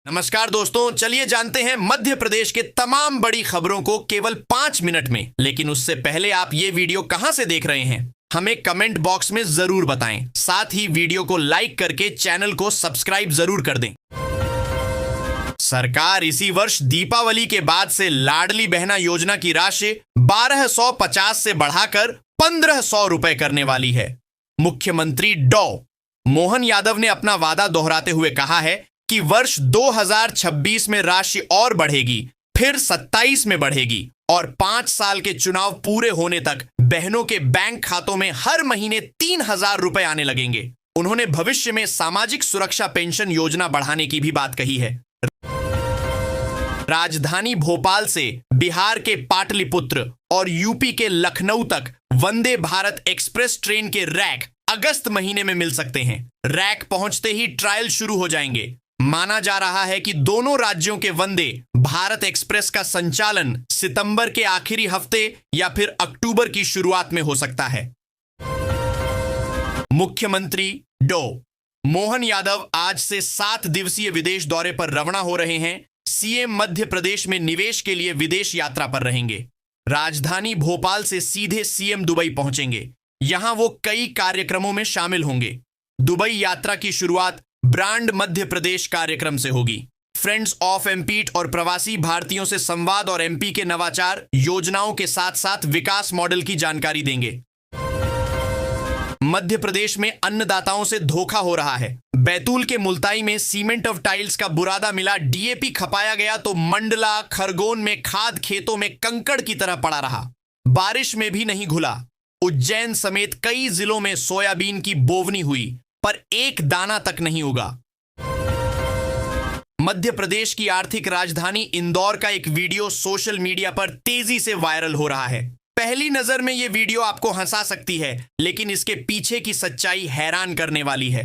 नमस्कार दोस्तों, चलिए जानते हैं मध्य प्रदेश के तमाम बड़ी खबरों को केवल 5 मिनट में। लेकिन उससे पहले आप ये वीडियो कहां से देख रहे हैं हमें कमेंट बॉक्स में जरूर बताएं। साथ ही वीडियो को लाइक करके चैनल को सब्सक्राइब जरूर कर दें। सरकार इसी वर्ष दीपावली के बाद से लाडली बहना योजना की राशि 1250 से बढ़ाकर 1500 रुपए करने वाली है। मुख्यमंत्री डॉ मोहन यादव ने अपना वादा दोहराते हुए कहा है कि वर्ष 2026 में राशि और बढ़ेगी, फिर 27 में बढ़ेगी और 5 साल के चुनाव पूरे होने तक बहनों के बैंक खातों में हर महीने 3000 रुपए आने लगेंगे। उन्होंने भविष्य में सामाजिक सुरक्षा पेंशन योजना बढ़ाने की भी बात कही है। राजधानी भोपाल से बिहार के पाटलिपुत्र और यूपी के लखनऊ तक वंदे भारत एक्सप्रेस ट्रेन के रैक अगस्त महीने में मिल सकते हैं। रैक पहुंचते ही ट्रायल शुरू हो जाएंगे। माना जा रहा है कि दोनों राज्यों के वंदे भारत एक्सप्रेस का संचालन सितंबर के आखिरी हफ्ते या फिर अक्टूबर की शुरुआत में हो सकता है। मुख्यमंत्री डॉ मोहन यादव आज से 7 दिवसीय विदेश दौरे पर रवाना हो रहे हैं। सीएम मध्य प्रदेश में निवेश के लिए विदेश यात्रा पर रहेंगे। राजधानी भोपाल से सीधे सीएम दुबई पहुंचेंगे। यहां वो कई कार्यक्रमों में शामिल होंगे। दुबई यात्रा की शुरुआत ब्रांड मध्य प्रदेश कार्यक्रम से होगी। फ्रेंड्स ऑफ एमपीट और प्रवासी भारतीयों से संवाद और एमपी के नवाचार योजनाओं के साथ साथ विकास मॉडल की जानकारी देंगे। मध्य प्रदेश में अन्नदाताओं से धोखा हो रहा है। बैतूल के मुल्ताई में सीमेंट ऑफ टाइल्स का बुरादा मिला। डीएपी खपाया गया तो मंडला खरगोन में खाद खेतों में कंकड़ की तरह पड़ा रहा। बारिश में भी नहीं घुला। उज्जैन समेत कई जिलों में सोयाबीन की बोवनी हुई पर एक दाना तक नहीं उगा। मध्य प्रदेश की आर्थिक राजधानी इंदौर का एक वीडियो सोशल मीडिया पर तेजी से वायरल हो रहा है। पहली नजर में यह वीडियो आपको हंसा सकती है, लेकिन इसके पीछे की सच्चाई हैरान करने वाली है।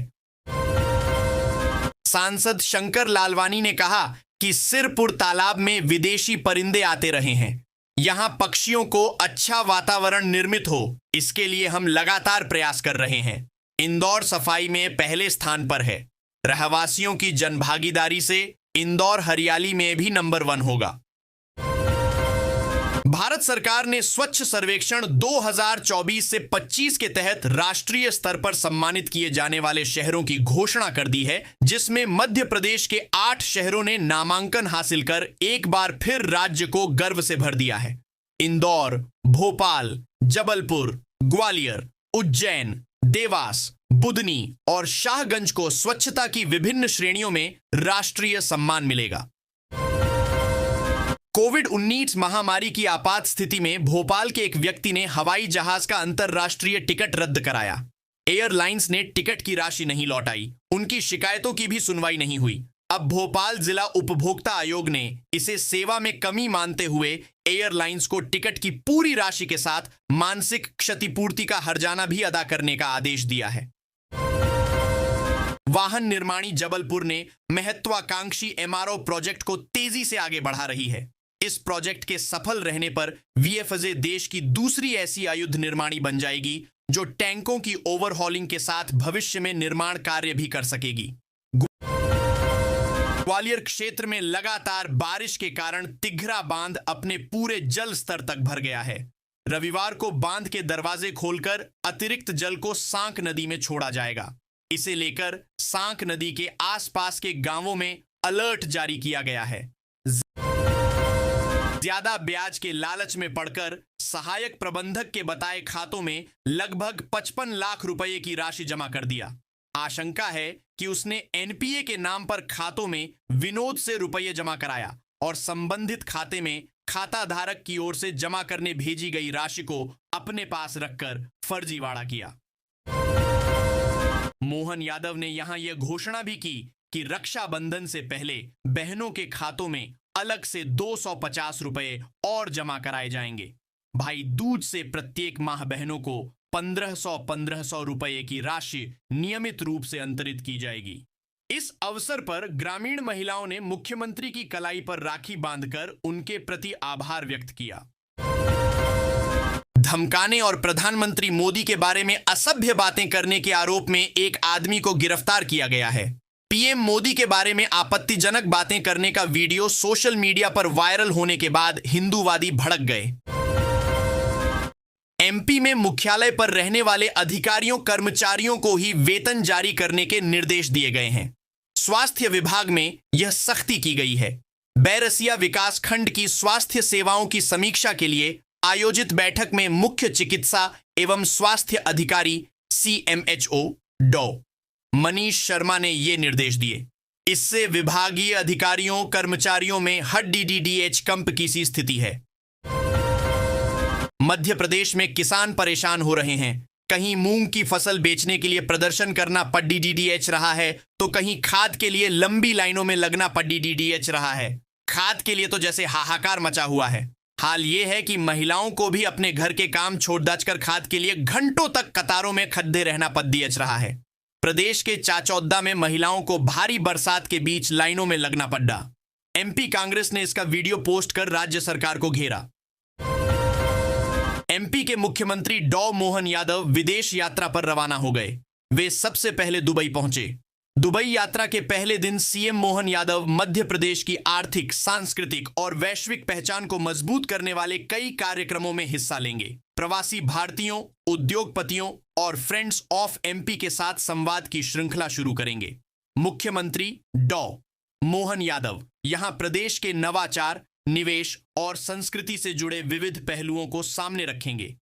सांसद शंकर लालवानी ने कहा कि सिरपुर तालाब में विदेशी परिंदे आते रहे हैं। यहां पक्षियों को अच्छा वातावरण निर्मित हो, इसके लिए हम लगातार प्रयास कर रहे हैं। इंदौर सफाई में पहले स्थान पर है। रहवासियों की जनभागीदारी से इंदौर हरियाली में भी नंबर 1 होगा। भारत सरकार ने स्वच्छ सर्वेक्षण 2024 से 25 के तहत राष्ट्रीय स्तर पर सम्मानित किए जाने वाले शहरों की घोषणा कर दी है, जिसमें मध्य प्रदेश के 8 शहरों ने नामांकन हासिल कर एक बार फिर राज्य को गर्व से भर दिया है। इंदौर, भोपाल, जबलपुर, ग्वालियर, उज्जैन, देवास, बुदनी और शाहगंज को स्वच्छता की विभिन्न श्रेणियों में राष्ट्रीय सम्मान मिलेगा। कोविड-19 महामारी की आपात स्थिति में भोपाल के एक व्यक्ति ने हवाई जहाज का अंतरराष्ट्रीय टिकट रद्द कराया। एयरलाइंस ने टिकट की राशि नहीं लौटाई। उनकी शिकायतों की भी सुनवाई नहीं हुई। अब भोपाल जिला उपभोक्ता आयोग ने इसे सेवा में कमी मानते हुए एयरलाइंस को टिकट की पूरी राशि के साथ मानसिक क्षतिपूर्ति का हर्जाना भी अदा करने का आदेश दिया है। वाहन निर्माणी जबलपुर ने महत्वाकांक्षी एमआरओ प्रोजेक्ट को तेजी से आगे बढ़ा रही है। इस प्रोजेक्ट के सफल रहने पर वीएफजे देश की दूसरी ऐसी आयुध निर्माणी बन जाएगी जो टैंकों की ओवरहॉलिंग के साथ भविष्य में निर्माण कार्य भी कर सकेगी। ग्वालियर क्षेत्र में लगातार बारिश के कारण तिघरा बांध अपने पूरे जल स्तर तक भर गया है। रविवार को बांध के दरवाजे खोलकर अतिरिक्त जल को सांक नदी में छोड़ा जाएगा। इसे लेकर सांक नदी के आसपास के गांवों में अलर्ट जारी किया गया है। ज्यादा ब्याज के लालच में पड़कर सहायक प्रबंधक के बताए खातों में लगभग 55 लाख रुपए की राशि जमा कर दिया। आशंका है कि उसने एनपीए के नाम पर खातों में विनोद से रुपये जमा कराया और संबंधित खाते में खाता धारक की ओर से जमा करने भेजी गई राशि को अपने पास रखकर फर्जीवाड़ा किया। मोहन यादव ने यहां यह घोषणा भी की कि रक्षाबंधन से पहले बहनों के खातों में अलग से 250 रुपए और जमा कराए जाएंगे। भाई दूज से प्रत्येक माह बहनों को 1500 रुपए की राशि नियमित रूप से अंतरित की जाएगी। इस अवसर पर ग्रामीण महिलाओं ने मुख्यमंत्री की कलाई पर राखी बांधकर उनके प्रति आभार व्यक्त किया। धमकाने और प्रधानमंत्री मोदी के बारे में असभ्य बातें करने के आरोप में एक आदमी को गिरफ्तार किया गया है। पीएम मोदी के बारे में आपत्तिजनक बातें करने का वीडियो सोशल मीडिया पर वायरल होने के बाद हिंदूवादी भड़क गए। एमपी में मुख्यालय पर रहने वाले अधिकारियों कर्मचारियों को ही वेतन जारी करने के निर्देश दिए गए हैं। स्वास्थ्य विभाग में यह सख्ती की गई है। बैरसिया विकास खंड की स्वास्थ्य सेवाओं की समीक्षा के लिए आयोजित बैठक में मुख्य चिकित्सा एवं स्वास्थ्य अधिकारी CMHO डॉ मनीष शर्मा ने ये निर्देश दिए। इससे विभागीय अधिकारियों कर्मचारियों में हड्डी DDH कंप की सी स्थिति है। मध्य प्रदेश में किसान परेशान हो रहे हैं। कहीं मूंग की फसल बेचने के लिए प्रदर्शन करना पड्डी DDH रहा है, तो कहीं खाद के लिए लंबी लाइनों में लगना पड्डी DDH रहा है। खाद के लिए तो जैसे हाहाकार मचा हुआ है। हाल ये है कि महिलाओं को भी अपने घर के काम छोड़ दाचकर खाद के लिए घंटों तक कतारों में खड्डे रहना पद्दीएच रहा है। प्रदेश के चाचौद्दा में महिलाओं को भारी बरसात के बीच लाइनों में लगना पड़ा। MP कांग्रेस ने इसका वीडियो पोस्ट कर राज्य सरकार को घेरा। MP के मुख्यमंत्री डॉ मोहन यादव विदेश यात्रा पर रवाना हो गए। वे सबसे पहले दुबई पहुंचे। दुबई यात्रा के पहले दिन CM मोहन यादव मध्य प्रदेश की आर्थिक, सांस्कृतिक और वैश्विक पहचान को मजबूत करने वाले कई कार्यक्रमों में हिस्सा लेंगे। प्रवासी भारतीयों, उद्योगपतियों और फ्रेंड्स ऑफ MP के साथ संवाद की श्रृंखला शुरू करेंगे। मुख्यमंत्री डॉ मोहन यादव यहां प्रदेश के नवाचार, निवेश और संस्कृति से जुड़े विविध पहलुओं को सामने रखेंगे।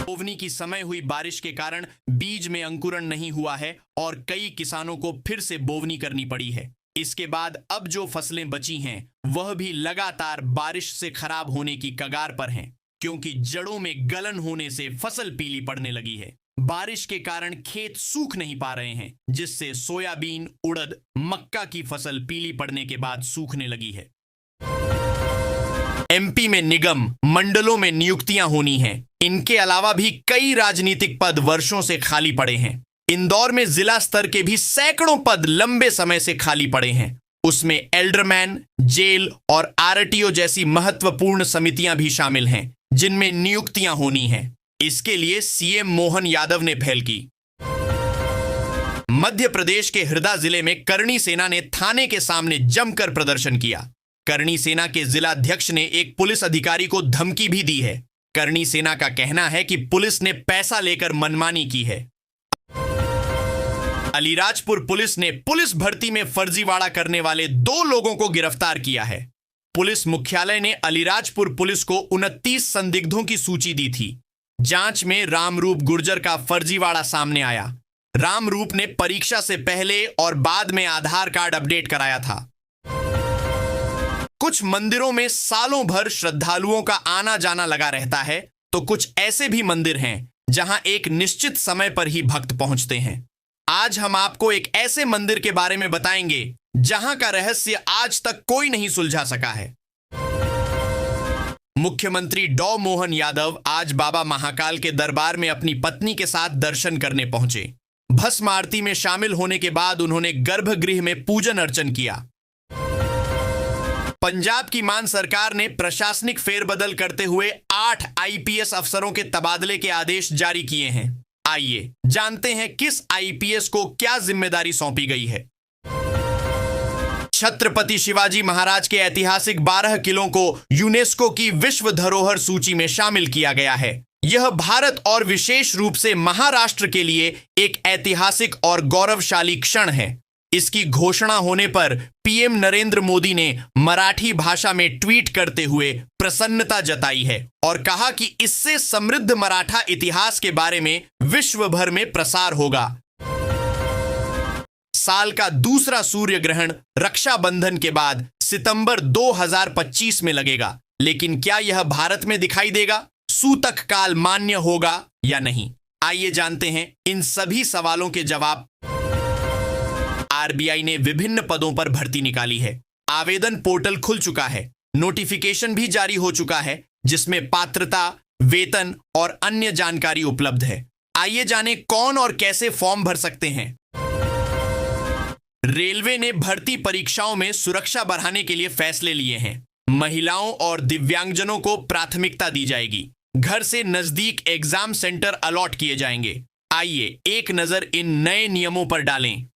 बोवनी की समय हुई बारिश के कारण बीज में अंकुरण नहीं हुआ है और कई किसानों को फिर से बोवनी करनी पड़ी है। इसके बाद अब जो फसलें बची हैं वह भी लगातार बारिश से खराब होने की कगार पर हैं, क्योंकि जड़ों में गलन होने से फसल पीली पड़ने लगी है। बारिश के कारण खेत सूख नहीं पा रहे हैं, जिससे सोयाबीन, उड़द, मक्का की फसल पीली पड़ने के बाद सूखने लगी है। MP में निगम, मंडलों में नियुक्तियां होनी हैं। इनके अलावा भी कई राजनीतिक पद वर्षों से खाली पड़े हैं। इंदौर में जिला स्तर के भी सैकड़ों पद लंबे समय से खाली पड़े हैं। उसमें एल्डरमैन, जेल और RTO जैसी महत्वपूर्ण समितियां भी शामिल हैं, जिनमें नियुक्तियां होनी हैं। इसके लिए CM मोहन यादव ने पहल की। मध्य प्रदेश के हरदा जिले में करणी सेना ने थाने के सामने जमकर प्रदर्शन किया। करणी सेना के जिलाध्यक्ष ने एक पुलिस अधिकारी को धमकी भी दी है। करणी सेना का कहना है कि पुलिस ने पैसा लेकर मनमानी की है। अलीराजपुर पुलिस ने पुलिस भर्ती में फर्जीवाड़ा करने वाले 2 लोगों को गिरफ्तार किया है। पुलिस मुख्यालय ने अलीराजपुर पुलिस को 29 संदिग्धों की सूची दी थी। जांच में रामरूप गुर्जर का फर्जीवाड़ा सामने आया। रामरूप ने परीक्षा से पहले और बाद में आधार कार्ड अपडेट कराया था। कुछ मंदिरों में सालों भर श्रद्धालुओं का आना जाना लगा रहता है, तो कुछ ऐसे भी मंदिर हैं जहां एक निश्चित समय पर ही भक्त पहुंचते हैं। आज हम आपको एक ऐसे मंदिर के बारे में बताएंगे जहां का रहस्य आज तक कोई नहीं सुलझा सका है। मुख्यमंत्री डॉ मोहन यादव आज बाबा महाकाल के दरबार में अपनी पत्नी के साथ दर्शन करने पहुंचे। भस्म आरती में शामिल होने के बाद उन्होंने गर्भगृह में पूजन अर्चन किया। पंजाब की मान सरकार ने प्रशासनिक फेरबदल करते हुए 8 IPS अफसरों के तबादले के आदेश जारी किए हैं। आइए जानते हैं किस IPS को क्या जिम्मेदारी सौंपी गई है। छत्रपति शिवाजी महाराज के ऐतिहासिक 12 किलों को यूनेस्को की विश्व धरोहर सूची में शामिल किया गया है। यह भारत और विशेष रूप से महाराष्ट्र के लिए एक ऐतिहासिक और गौरवशाली क्षण है। इसकी घोषणा होने पर PM नरेंद्र मोदी ने मराठी भाषा में ट्वीट करते हुए प्रसन्नता जताई है और कहा कि इससे समृद्ध मराठा इतिहास के बारे में विश्व भर में प्रसार होगा। साल का दूसरा सूर्य ग्रहण रक्षाबंधन के बाद सितंबर 2025 में लगेगा, लेकिन क्या यह भारत में दिखाई देगा? सूतक काल मान्य होगा या नहीं? आइए जानते हैं इन सभी सवालों के जवाब। RBI ने विभिन्न पदों पर भर्ती निकाली है। आवेदन पोर्टल खुल चुका है। नोटिफिकेशन भी जारी हो चुका है, जिसमें पात्रता, वेतन और अन्य जानकारी उपलब्ध है। आइए जानें कौन और कैसे फॉर्म भर सकते हैं। रेलवे ने भर्ती परीक्षाओं में सुरक्षा बढ़ाने के लिए फैसले लिए हैं। महिलाओं और दिव्यांगजनों को प्राथमिकता दी जाएगी। घर से नजदीक एग्जाम सेंटर अलॉट किए जाएंगे। आइए एक नजर इन नए नियमों पर डालें।